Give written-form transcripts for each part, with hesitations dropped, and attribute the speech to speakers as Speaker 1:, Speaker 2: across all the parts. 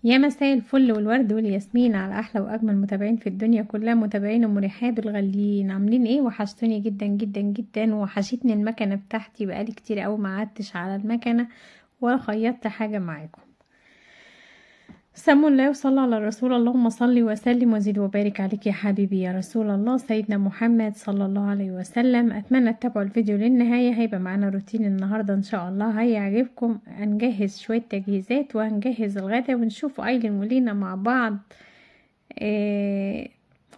Speaker 1: يا مساء الفل والورد والياسمين على احلى واجمل متابعين في الدنيا كلها، متابعين ام رحاب الغاليين. عاملين ايه؟ وحشتوني جدا جدا جدا، وحشتني المكنه بتاعتي، بقالي كتير قوي ما قعدتش على المكنه ولا خيطت حاجه معاكم. سموا الله وصلوا على الرسول، اللهم صل وسلم وزد وبارك عليك يا حبيبي يا رسول الله سيدنا محمد صلى الله عليه وسلم. اتمنى تتابعوا الفيديو للنهايه، هيبقى معانا روتين النهارده ان شاء الله هيعجبكم. هنجهز شويه تجهيزات وهنجهز الغدا ونشوف ايلين ولينا مع بعض. إيه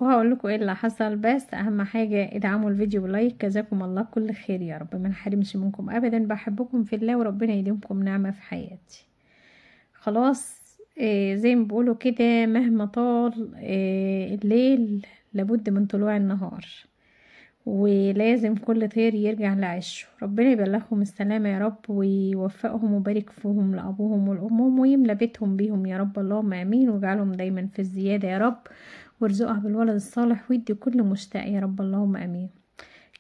Speaker 1: وهقول لكم ايه اللي حصل، بس اهم حاجه ادعموا الفيديو بلايك. جزاكم الله كل خير يا رب، ما نحرمش منكم ابدا. بحبكم في الله وربنا يديمكم نعمه في حياتي. خلاص. زي ما بيقولوا كده، مهما طال الليل لابد من طلوع النهار، ولازم كل طير يرجع لعشه. ربنا يبلغهم السلامة يا رب، ويوفقهم ويبارك فيهم لأبوهم ولأمهم، ويملى بيتهم بيهم يا رب، اللهم امين. ويجعلهم دايما في الزيادة يا رب، وارزقها بالولد الصالح، ويدي كل مشتاق يا رب، اللهم امين.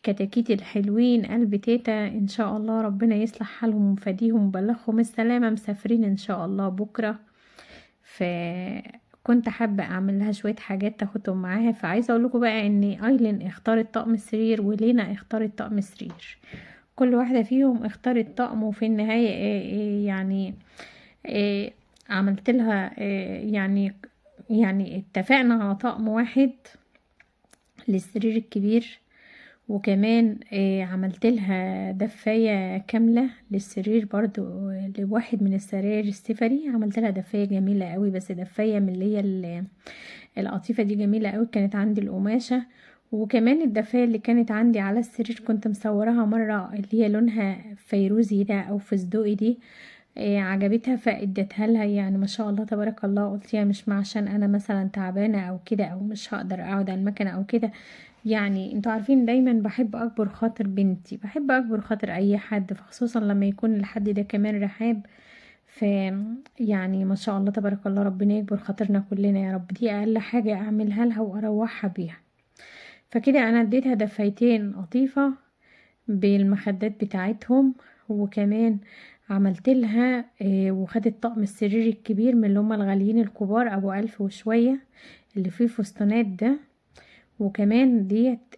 Speaker 1: كتاكيت الحلوين قلب تيتا ان شاء الله ربنا يصلح حالهم وفديهم وبلغهم السلامة، مسافرين ان شاء الله بكرة. فكنت حابة اعمل لها شوية حاجات تاخدهم معاها. فعايزة اقول لكم بقى ان ايلين اختارت طقم السرير ولينا اختارت طقم السرير. كل واحدة فيهم اختارت طقم، وفي النهاية يعني إيه عملت لها يعني اتفقنا على طقم واحد للسرير الكبير. وكمان عملت لها دفاية كاملة للسرير برضو، لواحد من السراير السفري. عملت لها دفاية جميلة قوي، بس دفاية من اللي هي القطيفة دي جميلة قوي، كانت عندي القماشة. وكمان الدفاية اللي كانت عندي على السرير كنت مصورها مرة، اللي هي لونها فيروزي ده او فستقي دي. عجبتها فاديتها لها. يعني ما شاء الله تبارك الله. قلت يا مش عشان انا مثلا تعبانة او كده، او مش هقدر اقعد على المكنة او كده. يعني انتوا عارفين دايما بحب اكبر خاطر بنتي، بحب اكبر خاطر اي حد، فخصوصا لما يكون الحد ده كمان رحاب. ف يعني ما شاء الله تبارك الله، ربنا يكبر خاطرنا كلنا يا رب. دي اقل حاجة اعملها لها واروحها بيها. فكده انا اديتها دفايتين قطيفة بالمخدات بتاعتهم. وكمان عملت لها وخدت طقم السرير الكبير من اللي هما الغاليين الكبار ابو 1000 وشوية، اللي فيه فستانات ده. وكمان ديت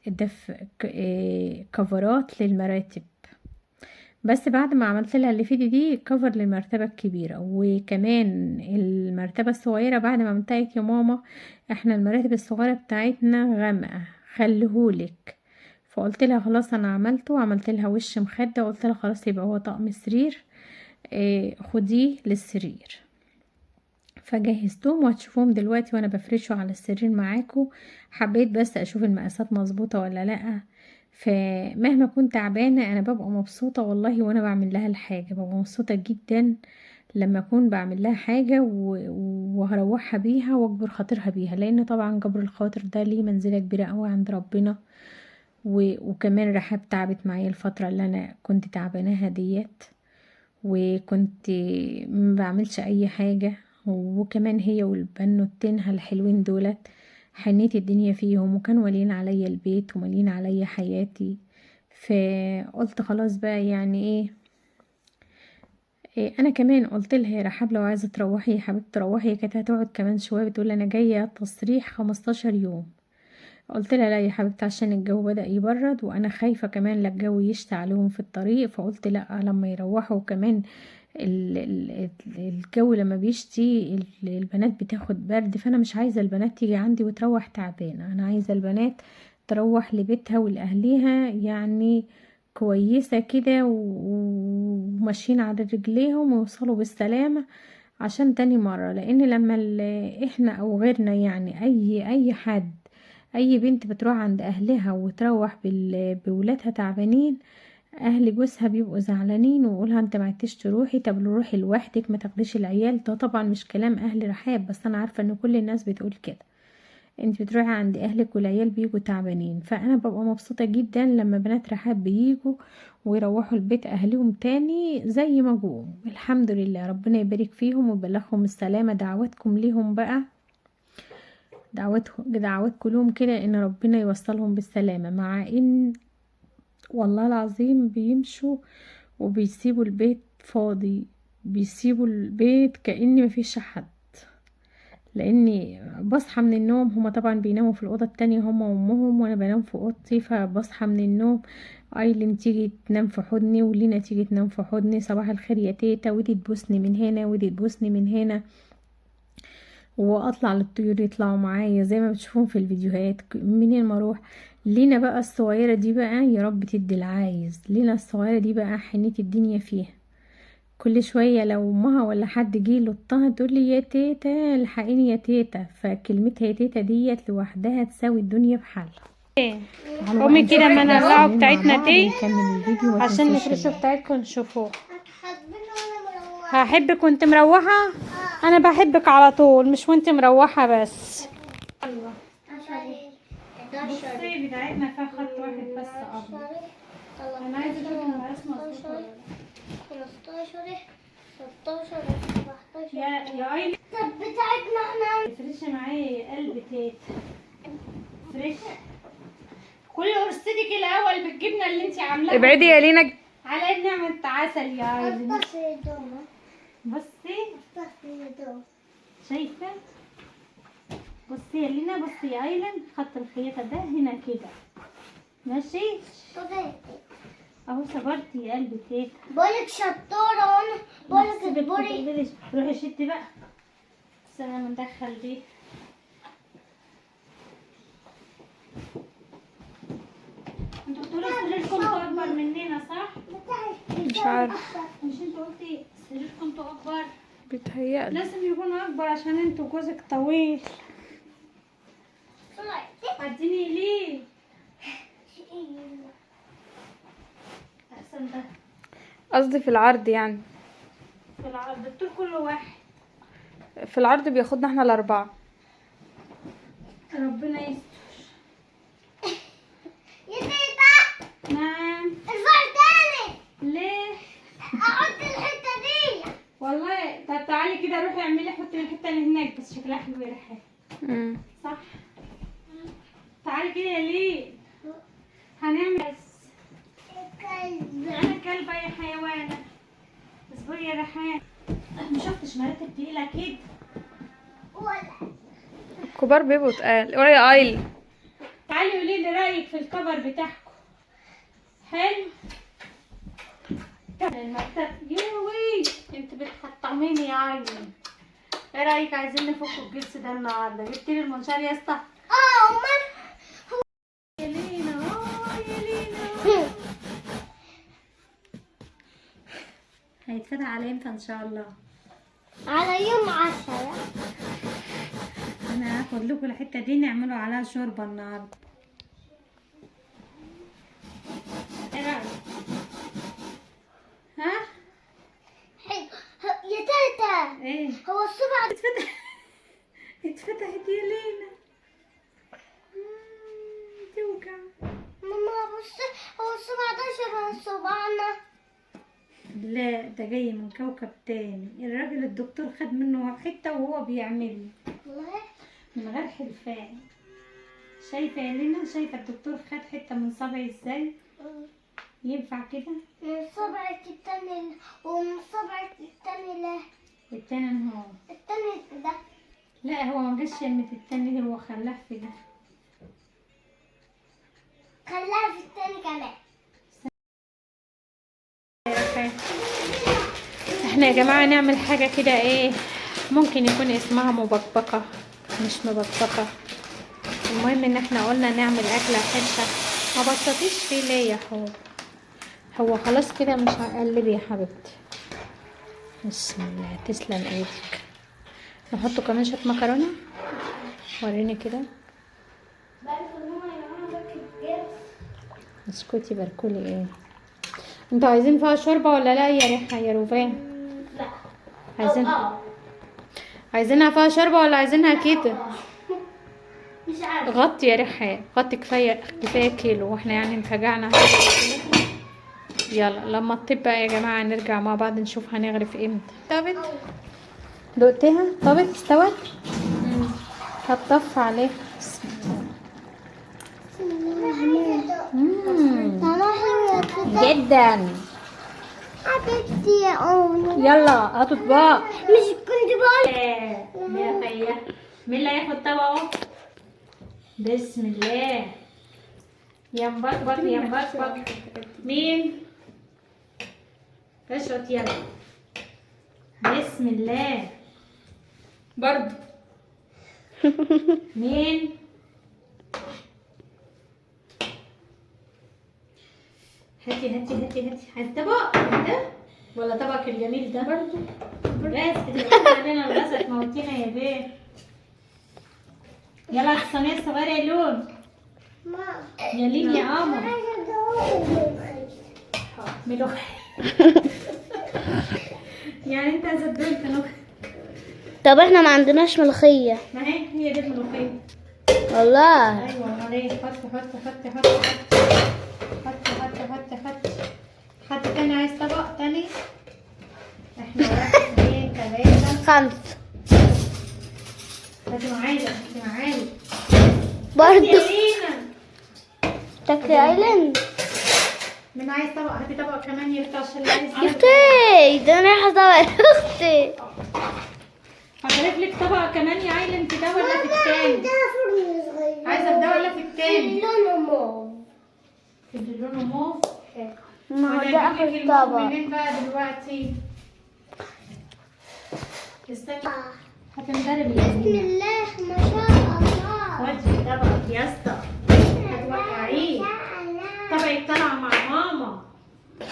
Speaker 1: كفرات للمراتب. بس بعد ما عملت لها اللي في دي كفر للمرتبة الكبيرة. وكمان المرتبة الصغيرة بعد ما عملتها قالت يا ماما احنا المراتب الصغيرة بتاعتنا غامقة، خليهولك. فقلت لها خلاص انا عملته، وعملت لها وش مخدة، وقلت لها خلاص يبقى هو طقم سرير، خديه للسرير. فجهزتهم وهتشوفوهم دلوقتي وانا بفرشه على السرير معاكم. حبيت بس اشوف المقاسات مظبوطه ولا لا. فمهما كنت تعبانه انا ببقى مبسوطه والله، وانا بعمل لها الحاجه ببقى مبسوطه جدا لما اكون بعمل لها حاجه وهروحها بيها واجبر خاطرها بيها، لان طبعا جبر الخاطر ده ليه منزله كبيره قوي عند ربنا. وكمان رحاب تعبت معايا الفتره اللي انا كنت تعباناها ديت، وكنت ما بعملش اي حاجة. وكمان هي والبنوتينها الحلوين دولت حنيت الدنيا فيهم، وكانوا مالين عليا البيت ومالين عليا حياتي. فقلت خلاص بقى يعني إيه انا كمان قلت لها يا رحاب لو عايزه تروحي يا حبيبتي تروحي. هي كانت هتقعد كمان شويه، بتقول انا جايه تصريح 15 يوم. قلت لها لا يا حبيبتي عشان الجو بدأ يبرد، وانا خايفة كمان لا الجو يشتي عليهم في الطريق. فقلت لا لما يروحوا كمان الجو لما بيشتي البنات بتاخد برد، فانا مش عايزة البنات تيجي عندي وتروح تعبانة. انا عايزة البنات تروح لبيتها ولأهليها يعني كويسة كده وماشيين على رجليهم ويوصلوا بالسلامة عشان تاني مرة. لان لما احنا او غيرنا يعني اي حد، اي بنت بتروح عند اهلها وتروح بولادها تعبانين، اهل جوزها بيبقوا زعلانين ويقولها انت ما عدتش تروحي، طب روحي لوحدك ما تاخديش العيال. ده طبعا مش كلام اهل رحاب، بس انا عارفه ان كل الناس بتقول كده. انت بتروحي عند اهلك والعيال بيجوا تعبانين. فانا ببقى مبسوطه جدا لما بنات رحاب بيجوا ويروحوا البيت اهلهم تاني زي ما جوا. الحمد لله ربنا يبارك فيهم ويبلغهم السلامه. دعواتكم ليهم بقى، دعواتكم لهم كده ان ربنا يوصلهم بالسلامة. مع ان والله العظيم بيمشوا وبيسيبوا البيت فاضي، بيسيبوا البيت كأن مفيش حد. لاني بصحى من النوم، هما طبعا بيناموا في الاوضه التانية هما وامهم، وانا بنام في اوضتي. فبصحى من النوم ايلين تيجي تنام في حضني، ولينا تيجي تنام في حضني، صباح الخير يا تيتا، ودي تبوسني من هنا ودي تبوسني من هنا، واطلع للطيور يطلعوا معايا زي ما بتشوفون في الفيديوهات. منين ما اروح. لينا بقى الصغيره دي بقى يا رب تدي العايز، لينا الصغيره دي بقى حنيت الدنيا فيها. كل شويه لو امها ولا حد جه يلطها تقول لي يا تيتا الحقيني يا تيتا، فكلمتها يا تيتا ديت لوحدها تساوي الدنيا بحالها.
Speaker 2: قومي كده ما نولعوا بتاعتنا دي
Speaker 1: نكمل الفيديو
Speaker 2: عشان نفرشه بتاعتكم نشوفوه. هحبك وانت مروحه، انا بحبك على طول مش وانت مروحه بس.
Speaker 1: البصي بتاعتنا فيها خط واحد بس ابيض. انا عايزه اشوف المقاس مظبوط ولا لا.
Speaker 3: 15 16 17
Speaker 1: يا ايلي
Speaker 3: طب بتاعتنا احنا
Speaker 1: فرشي معايا قلب تيتا. فرش كل قرصتك الاول بالجبنه اللي انت عاملاها.
Speaker 2: ابعدي يا لينا.
Speaker 1: على نعمة عسل يا ايلي.
Speaker 3: اطفي دوما
Speaker 1: بصي
Speaker 3: اطفي دوما
Speaker 1: شايفه. بصي يا لينا، بصي يا ايلين، خط الخياطه ده هنا كده ماشي اهو. صبرتي يا قلب تيتا.
Speaker 3: بقولك شطورة وانا بقولك اصبري.
Speaker 1: روحي شدي بقى. بس انا مندخل دي. انتوا بتقولوا سريركم اكبر مننا صح؟
Speaker 2: مش عارفه،
Speaker 1: مش انتوا قلتي سريركم اكبر؟
Speaker 2: بيتهيألي
Speaker 1: لازم يكون اكبر عشان انتوا جوزك طويل. اديني ليه؟ احسن ده
Speaker 2: قصدي في العرض يعني.
Speaker 1: في العرض الطول كله واحد.
Speaker 2: في العرض بياخدنا احنا الاربعه.
Speaker 1: ربنا يستر.
Speaker 3: يا تيتا
Speaker 1: نعم.
Speaker 3: ارفع تاني.
Speaker 1: ليه؟
Speaker 3: احط الحتة دي.
Speaker 1: والله طب تعالي كده روحي اعملي حطي الحته اللي هناك بس شكلها حلو يا ريحان. صح. تعالي كده ليه؟ هنعمل بس. انا كلبه يا حيوانه. اصبري يا ريحان. ما شفتش مراتب تقيله كده.
Speaker 3: ولا
Speaker 2: الكبار بيبقوا تقال. قولي يا ايل.
Speaker 1: تعالي قولي لي رايك في الكفر بتاعكم. حلو. المكتب يوي انت بتحطميني يا عيني. ايه رايك عايزين نفك الجلس ده النهارده؟ جبت لي المنشار يا اسطى.
Speaker 3: امال
Speaker 1: يا لينا يا لينا. هيتفتح على امتى ان شاء الله؟
Speaker 3: على يوم 10.
Speaker 1: انا هاخد لكم الحته دي نعملوا عليها شوربه النهارده. ايه رايك؟ ها؟
Speaker 3: حلو. يا تيتا
Speaker 1: ايه؟
Speaker 3: هو الصبع
Speaker 1: اتفتحت يا لينا. توجع.
Speaker 3: ماما بص هو الصبع ده شبه صبعنا.
Speaker 1: لا ده جاي من كوكب تاني. الراجل الدكتور خد منه حته وهو بيعمله
Speaker 3: والله
Speaker 1: من غير حلفان. شايفه يا لينا؟ شايفه الدكتور خد حته من صبعي ازاي؟ ينفع كده؟
Speaker 3: من صبعك التاني ومن صبعك التاني لا
Speaker 1: التاني هو
Speaker 3: التاني ده.
Speaker 1: لا هو ما جاش يمة التاني، هو خلاه في ده.
Speaker 3: خلاها في التاني كمان.
Speaker 1: احنا يا جماعة نعمل حاجة كده ايه ممكن يكون اسمها مبكبكة مش مبكبكة. المهم ان احنا قلنا نعمل اكلة حرشة. ما بسطيش فيه ليه يا حب؟ هو خلاص كده مش هقلب يا حبيبتي. بسم الله تسلم ايدك. نحط كمان شوية مكرونة. وريني كده. اسكتي بركولي ايه؟ انتوا عايزين فيها شوربة ولا لا يا ريحة يا روفان؟
Speaker 3: لا
Speaker 1: عايزينها فيها شوربة ولا عايزينها كده؟
Speaker 3: مش عارفة.
Speaker 1: غطي يا ريحان غطي. كفاية كيلو واحنا يعني انفجعنا. يلا لما تطيب بقى يا جماعة نرجع مع بعض نشوف هنغرف امتى. طبت دقتها؟ طبت استوت؟ هتطف عليها. بسم الله.
Speaker 3: طعمها حلو يا تيتا.
Speaker 1: جدا.
Speaker 3: حبيبتي يا أمي.
Speaker 1: يلا هاتوا اطباق.
Speaker 3: مش كنت بقول
Speaker 1: يا مين اللي هياخد طبقه؟ بسم الله. يا مبكبك يا مبكبك. مين؟ اشرط يلا. بسم الله. برضو. مين؟ هاتي هاتي هاتي هاتي. هاتي طبق ده ولا طبقك الجميل ده؟ برضو. بس بتتكلم علينا الغسل موتينا يا بيه. يلا الصينية الصغيرة يا لون. يا لين يا قمر. ملوخية. يعني انت زبدت ملوخية.
Speaker 3: طب احنا ما عندناش ملوخية.
Speaker 1: ما هي دي الملوخية.
Speaker 3: والله.
Speaker 1: ايوه امال ايه؟ حط حط حط حط حط حط حط حط حط تاني. عايز طبق تاني؟ احنا 1 2 3
Speaker 3: 5
Speaker 1: هاتي معايا هاتي معايا
Speaker 3: برضو.
Speaker 1: يا لينا.
Speaker 3: تاكلي ايلاند.
Speaker 1: مين عايز طبق؟ هاتي طبق كمان يا عشان اللي عايز.
Speaker 3: اختي ده انا رايحة طبق اختي.
Speaker 1: هضيف لك طبق كمان يا عيل. انت ده ولا في التاني؟ عايزه في ده ولا في التاني؟
Speaker 3: لونه موف.
Speaker 1: في اللي لونه موف.
Speaker 3: ما هو ده
Speaker 1: ولا
Speaker 3: اخر
Speaker 1: اجيب لك الموف
Speaker 3: طبق.
Speaker 1: منين بقى دلوقتي؟ استني هتنضرب يا
Speaker 3: بسم
Speaker 1: لينا.
Speaker 3: الله ما شاء الله.
Speaker 1: ودي طبقك يا اسطى. هتوقعيه. طبقك طالعه مع ماما.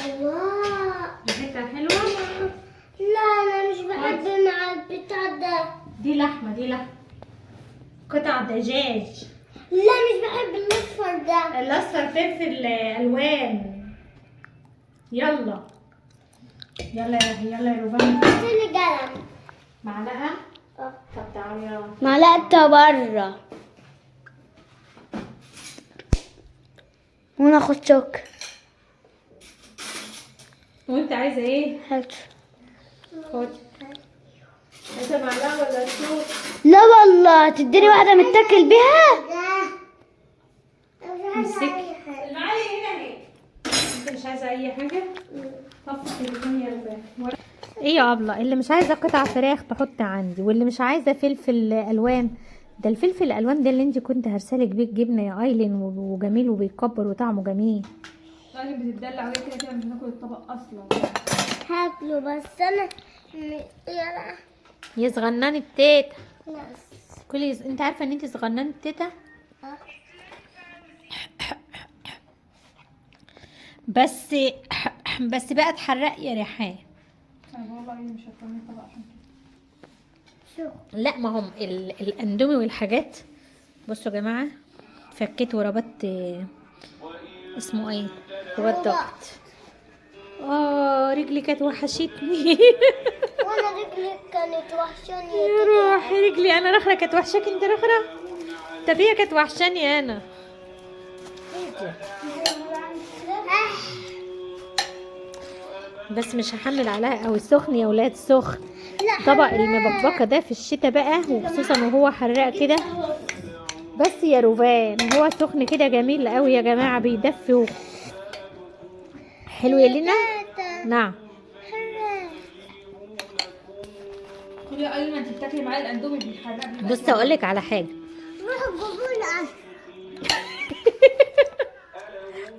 Speaker 3: الله.
Speaker 1: ريحتها حلوه.
Speaker 3: لا انا مش بحب مع البتاع ده.
Speaker 1: دي لحمه دي لحمه. قطع دجاج.
Speaker 3: لا مش بحب الاصفر ده.
Speaker 1: الاصفر فلفل الوان. يلا يلا يلا يا ربان.
Speaker 3: هاتلي قلم.
Speaker 1: معلقه. طب تعالي يلا.
Speaker 3: معلقة برا وناخد شوك.
Speaker 1: وانت عايزه ايه؟
Speaker 3: هات.
Speaker 1: خد. عايزه معلقه ولا شوك؟
Speaker 3: لا والله تديني واحدة متاكل بيها.
Speaker 1: امسكي المعلقه هنا اهي. انت مش عايزه اي حاجه؟ طفي التليفون يا ربان.
Speaker 2: ايه يا ابله، اللي مش عايزه قطع فراخ تحط عندي، واللي مش عايزه فلفل الوان. ده الفلفل الالوان ده اللي انت كنت هرسلك بيه الجبنه يا ايلين، وجميل وبيكبر وطعمه جميل.
Speaker 1: راجل بتدلع عليه كده كده مش هناكل الطبق اصلا.
Speaker 3: هاكله بس انا يلا.
Speaker 2: يا صغننه التيتا
Speaker 3: ناس.
Speaker 2: كلي. انت عارفه ان انت صغننه التيتا؟ بس بس بقى اتحرق يا ريحان.
Speaker 1: انا والله مش هاكل الطبق عشان كده.
Speaker 2: لا ما هم الاندومي والحاجات. بصوا يا جماعه، فكيت وربطت. اسمه ايه؟ رباط ضغط. رجلي كانت وحشتني.
Speaker 3: وانا رجلي كانت وحشاني
Speaker 2: يا روحي رجلي. انا رخرة كانت وحشاك انت رخرة؟ طب هي كانت وحشاني انا. بس مش هحمل عليها قوي. سخن يا ولاد سخن. طبق المبكبكه ده في الشتاء بقى، وخصوصا وهو حراق كده. بس يا روفان هو سخن كده جميل قوي يا جماعه، بيدفي حلو يا لينا. نعم.
Speaker 1: كل يا ايمن انت بتاكلي معايا الاندومي بالحرق.
Speaker 2: بص اقول لك على حاجه.
Speaker 3: روحوا جيبوا لي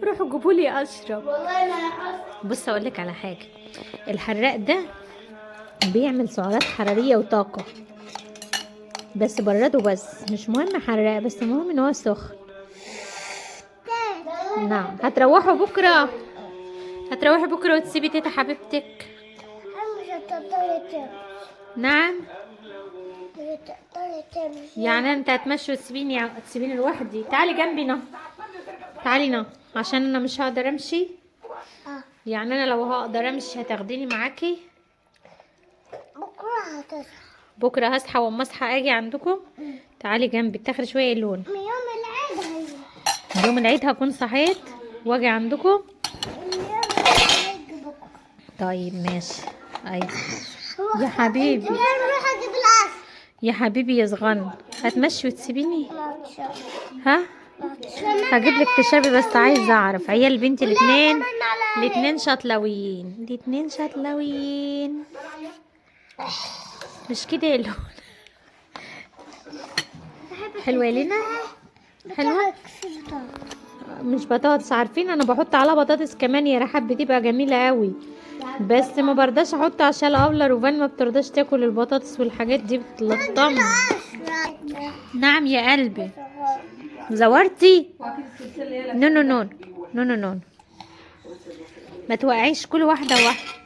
Speaker 2: روحوا جيبوا لي اشرب.
Speaker 3: والله ما انا
Speaker 2: بص اقول لك على حاجه. الحراق ده بيعمل سعرات حراريه وطاقه، بس برده. بس مش مهم حراق، بس المهم ان هو سخن. نعم. هتروحوا بكره وتسيبي تيتا حبيبتك؟
Speaker 3: مش هتقدري تمشي.
Speaker 2: نعم.
Speaker 3: مش هتقدري تمشي.
Speaker 2: يعني انت هتمشي تسيبيني لوحدي؟ تعالي جنبي تعالي عشان انا مش هقدر امشي. يعني انا لو هقدر امشي هتاخديني معاكي؟
Speaker 3: بكره هتصحى.
Speaker 2: بكره هصحى، واما اصحى اجي عندكم. تعالي جنبي تاخدي شويه لون.
Speaker 3: من يوم العيد هيجي.
Speaker 2: يوم العيد هكون صحيت واجي عندكم.
Speaker 3: من يوم العيد بكره.
Speaker 2: طيب ماشي. ايوه يا حبيبي.
Speaker 3: نروح اجيب العسل.
Speaker 2: يا حبيبي يا صغن، هتمشي وتسيبيني؟
Speaker 3: ما تشوف.
Speaker 2: ها؟ هجيب لك تشابي، بس عايزه اعرف عيال بنتي الاتنين شاطلاويين. مش كده يا لون؟ حلوه يا لينا؟ حلوه مش بطاطس، عارفين انا بحط عليها بطاطس كمان يا رحاب، بتبقى جميله قوي، بس ما برضاش احط عشان ابله روفان ما بترضاش تاكل البطاطس والحاجات دي بتلطم. نعم يا قلبي. زورتي؟ نو نو نو نو نو نو، ما توقعيش، كل واحده واحده.